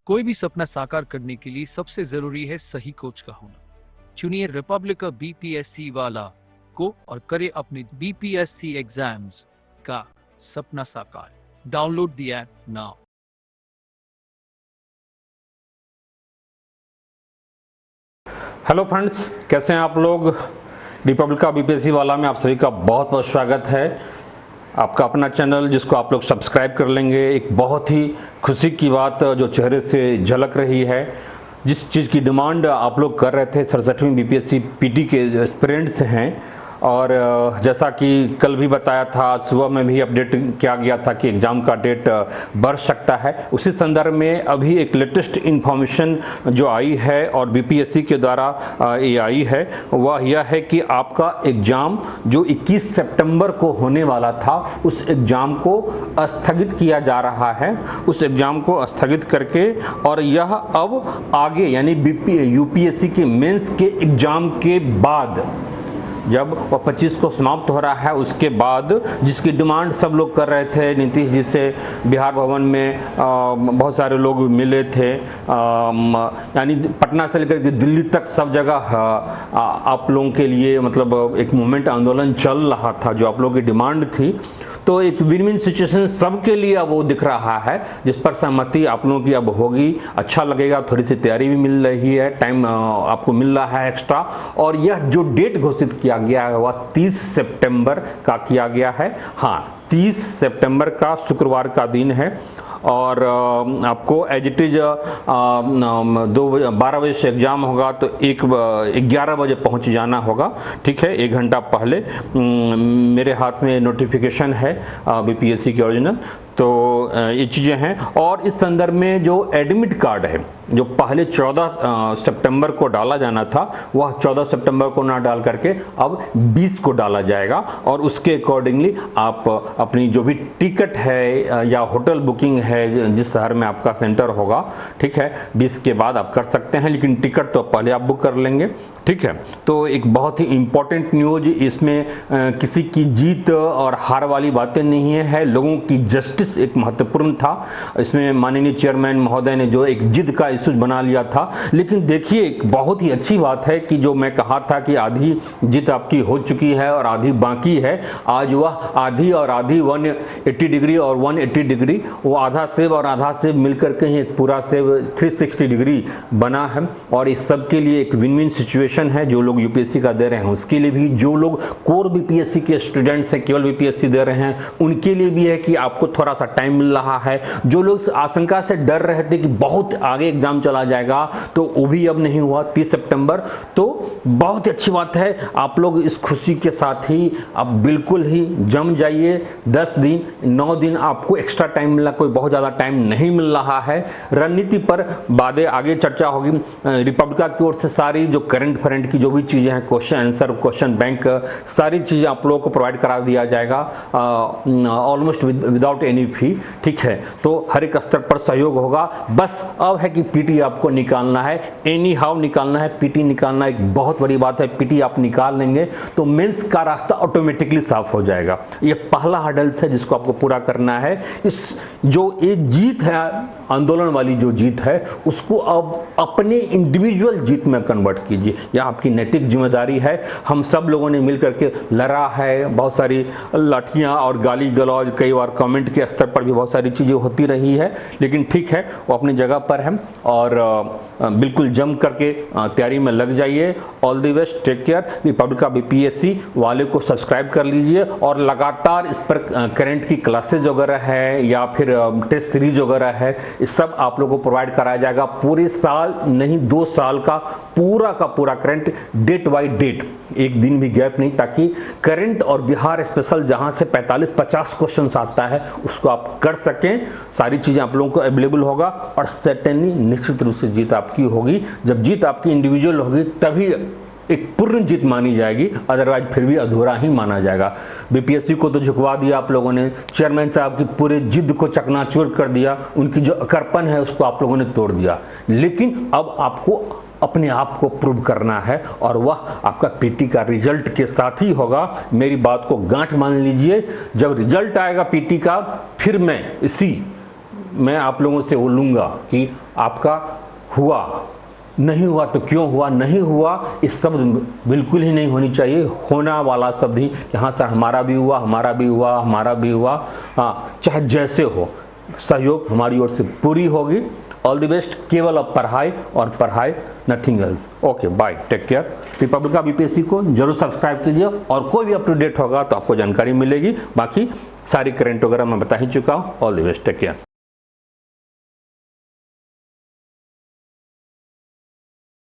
कोई भी सपना साकार करने के लिए सबसे जरूरी है सही कोच का होना। चुनिए रिपब्लिका बीपीएससी वाला को और करे अपने बीपीएससी एग्जाम्स का सपना साकार। Download the app now. Hello friends, कैसे हैं आप लोग। रिपब्लिका बीपीएससी वाला में आप सभी का बहुत बहुत स्वागत है। आपका अपना चैनल जिसको आप लोग सब्सक्राइब कर लेंगे। एक बहुत ही खुशी की बात जो चेहरे से झलक रही है, जिस चीज़ की डिमांड आप लोग कर रहे थे, 67वीं बीपीएससी पीटी के एस्पिरेंट्स हैं। और जैसा कि कल भी बताया था, सुबह में भी अपडेट किया गया था कि एग्ज़ाम का डेट बढ़ सकता है। उसी संदर्भ में अभी एक लेटेस्ट इन्फॉर्मेशन जो आई है और बीपीएससी के द्वारा ये आई है, वह यह है कि आपका एग्ज़ाम जो 21 सितंबर को होने वाला था, उस एग्ज़ाम को स्थगित किया जा रहा है। उस एग्ज़ाम को स्थगित करके और यह अब आगे यानी यूपीएससी के मेंस के एग्ज़ाम के बाद, जब वह 25 को समाप्त हो रहा है, उसके बाद जिसकी डिमांड सब लोग कर रहे थे, नीतीश जी से बिहार भवन में बहुत सारे लोग मिले थे, यानी पटना से लेकर के दिल्ली तक सब जगह आप लोगों के लिए मतलब एक मूवमेंट आंदोलन चल रहा था, जो आप लोगों की डिमांड थी। तो एक विन विन सिचुएशन सबके लिए अब वो दिख रहा है, जिस पर सहमति आप लोगों की अब होगी। अच्छा लगेगा, थोड़ी सी तैयारी भी मिल रही है, टाइम आपको मिल रहा है एक्स्ट्रा। और यह जो डेट घोषित किया गया है वह 30 सितंबर का किया गया है। हाँ, 30 सितंबर का शुक्रवार का दिन है। और आपको एज इट इज 12 बजे से एग्ज़ाम होगा, तो 11 बजे पहुंच जाना होगा। ठीक है, 1 घंटा पहले। मेरे हाथ में नोटिफिकेशन है बीपीएससी की ओरिजिनल, तो ये चीज़ें हैं। और इस संदर्भ में जो एडमिट कार्ड है, जो पहले 14 सितंबर को डाला जाना था, वह 14 सितंबर को ना डाल करके अब 20 को डाला जाएगा। और उसके अकॉर्डिंगली आप अपनी जो भी टिकट है या होटल बुकिंग है, जिस शहर में आपका सेंटर होगा, ठीक है, 20 के बाद आप कर सकते हैं, लेकिन टिकट तो पहले आप बुक कर लेंगे। ठीक है, तो एक बहुत ही इम्पोर्टेंट न्यूज, इसमें किसी की जीत और हार वाली बातें नहीं है, लोगों की जस्टिस एक महत्वपूर्ण था। इसमें माननीय चेयरमैन महोदय ने जो एक जिद का इशू बना लिया था। लेकिन देखिए, एक बहुत ही अच्छी बात है कि जो मैं कहा था कि आधी जीत आपकी हो चुकी है और आधी बाकी है, आज वह आधी और आधी 180 डिग्री और 180 डिग्री, वो आधा सेब और आधा सेब मिलकर के ही पूरा सेब 360 डिग्री बना है। और इस सब के लिए एक विन विन सिचुएशन है। जो लोग यूपीएससी का दे रहे हैं उसके लिए भी, जो लोग कोर बीपीएससी के स्टूडेंट्स हैं, केवल बीपीएससी दे रहे हैं, उनके लिए भी है कि आपको थोड़ा सा टाइम मिल रहा है। जो लोग आशंका से डर रहे थे कि बहुत आगे एग्जाम चला जाएगा, तो वो भी अब नहीं हुआ 30 सितंबर। तो बहुत ही अच्छी बात है। आप लोग इस खुशी के साथ ही आप बिल्कुल ही जम जाइए। 10 दिन 9 दिन आपको एक्स्ट्रा टाइम मिला, कोई बहुत ज़्यादा टाइम नहीं मिल रहा है। रणनीति पर बातें आगे चर्चा होगी। रिपब्लिका की ओर से सारी जो करंट फरेंट की जो भी चीज़ें हैं, क्वेश्चन आंसर, क्वेश्चन बैंक, सारी चीज़ें आप लोगों को प्रोवाइड करा दिया जाएगा ऑलमोस्ट विदाउट एनी फी। ठीक है, तो हर एक स्तर पर सहयोग होगा। बस अब है कि पीटी आपको निकालना है, एनी हाउ निकालना है। पीटी निकालना एक बहुत बड़ी बात है। पीटी आप निकाल लेंगे तो मेंस का रास्ता ऑटोमेटिकली साफ हो जाएगा। ये पहला हर्डल्स है जिसको आपको पूरा करना है। इस जो एक जीत है, आंदोलन वाली जो जीत है, उसको अब अपने इंडिविजुअल जीत में कन्वर्ट कीजिए। यह आपकी नैतिक जिम्मेदारी है। हम सब लोगों ने मिलकर के लड़ा है, बहुत सारी लाठियां और गाली गलौज, कई बार कमेंट के स्तर पर भी बहुत सारी चीज़ें होती रही है, लेकिन ठीक है, वो अपनी जगह पर है। और बिल्कुल जम करके तैयारी में लग जाइए। All the best, take care. Republica BPSC वाले को सब्सक्राइब कर लीजिए और लगातार इस पर करंट की क्लासेज वगैरह है या फिर टेस्ट सीरीज वगैरह है, इस सब आप लोगों को प्रोवाइड कराया जाएगा। पूरे साल नहीं, 2 साल का पूरा करंट, डेट बाई डेट, एक दिन भी गैप नहीं, ताकि करंट और बिहार स्पेशल जहां से 45-50 क्वेश्चन आता है उसको आप कर सकें। सारी चीज़ें आप लोगों को अवेलेबल होगा और सर्टेनली निश्चित रूप से जीत आपकी होगी। जब जीत आपकी इंडिविजुअल होगी तभी एक पूर्ण जीत मानी जाएगी, अदरवाइज फिर भी अधूरा ही माना जाएगा। बीपीएससी को तो झुकवा दिया आप लोगों ने, चेयरमैन साहब की पूरे जिद को चकनाचूर कर दिया, उनकी जो अकड़पन है उसको आप लोगों ने तोड़ दिया। लेकिन अब आपको अपने आप को प्रूव करना है और वह आपका पीटी का रिजल्ट के साथ ही होगा। मेरी बात को गांठ मान लीजिए। जब रिजल्ट आएगा पीटी का, फिर मैं इसी मैं आप लोगों से बोलूँगा कि आपका हुआ, नहीं हुआ तो क्यों हुआ, नहीं हुआ इस शब्द बिल्कुल ही नहीं होनी चाहिए, होना वाला शब्द ही कि हाँ सर हमारा भी हुआ, हमारा भी हुआ, हमारा भी हुआ। हाँ, चाहे जैसे हो, सहयोग हमारी ओर से पूरी होगी। ऑल द बेस्ट, केवल अब पढ़ाई और पढ़ाई, nothing else. Okay bye, take care. Republica BPSC को जरूर सब्सक्राइब कीजिए और कोई भी अप टू डेट होगा तो आपको जानकारी मिलेगी। बाकी सारी करंट वगैरह मैं बता ही चुका हूँ। All the best, take care.